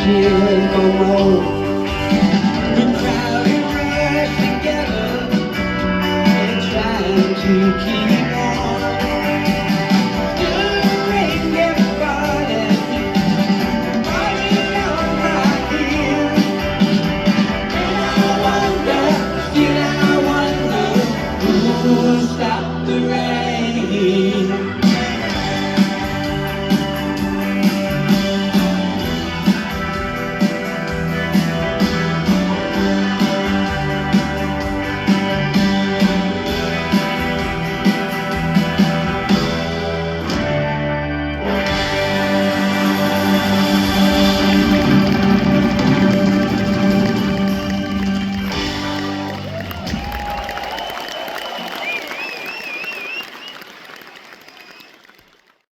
Cheering Malone. The crowd rushed together and trying to keep on. The rain kept falling on my ears. And I wonder, still I wonder, who will stop the rain?